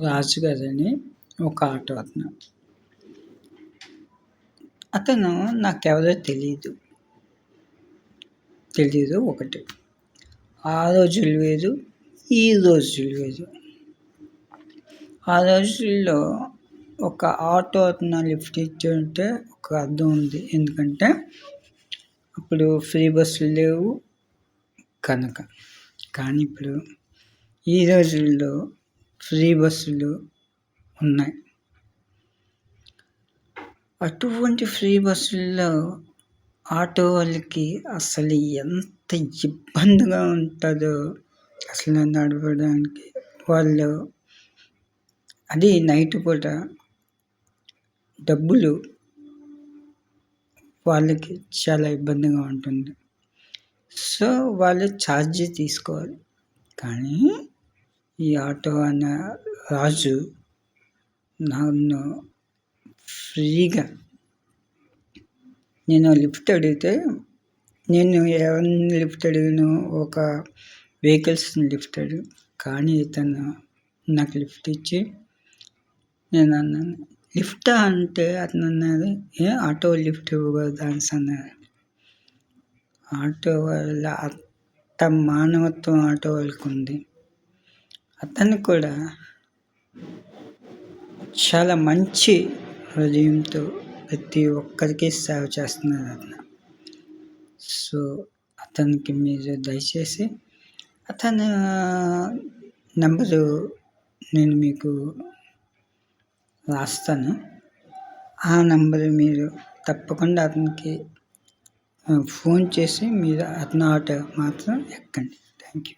రాజు గారని ఒక ఆటో అతను. అతను నాకెవరో తెలీదు ఒకటి. ఆ రోజులు వేరు, ఈ రోజులు వేరు. ఆ రోజుల్లో ఒక ఆటో అతను లిఫ్ట్ ఇచ్చుంటే ఒక అర్థం ఉంది. ఎందుకంటే అప్పుడు ఫ్రీ బస్సులు లేవు కనుక. కానీ ఇప్పుడు ఈ రోజుల్లో ఫ్రీ బస్సులు ఉన్నాయి. అటువంటి ఫ్రీ బస్సుల్లో ఆటో వాళ్ళకి అసలు ఎంత ఇబ్బందిగా ఉంటుందో అసలు నడవడానికి. వాళ్ళు అది నైట్ పూట డబ్బులు వాళ్ళకి చాలా ఇబ్బందిగా ఉంటుంది. సో వాళ్ళు ఛార్జ్ తీసుకోవాలి. కానీ ఈ ఆటో అనే రాజు నన్ను ఫ్రీగా నేను లిఫ్ట్ అడిగితే, నేను ఎవరిని లిఫ్ట్ అడిగాను, ఒక వెహికల్స్ని లిఫ్ట్ అడిగాను. కానీ ఇతను నాకు లిఫ్ట్ ఇచ్చి నేను అన్నాను, లిఫ్టా అంటే అతను అన్నాడు, ఆటో లిఫ్ట్ ఇవ్వకూడదా అన్నాడు. ఆటో వాళ్ళ అంత మానవత్వం ఆటో వాళ్ళకు ఉంది. అతను కూడా చాలా మంచి హృదయంతో ప్రతి ఒక్కరికి సేవ చేస్తున్నాడు అతను. సో అతనికి మీరు దయచేసి అతని నెంబరు నేను మీకు రాస్తాను. ఆ నెంబరు మీరు తప్పకుండా అతనికి ఫోన్ చేసి మీరు అతని ఆటో మాత్రం ఎక్కండి. Thank you.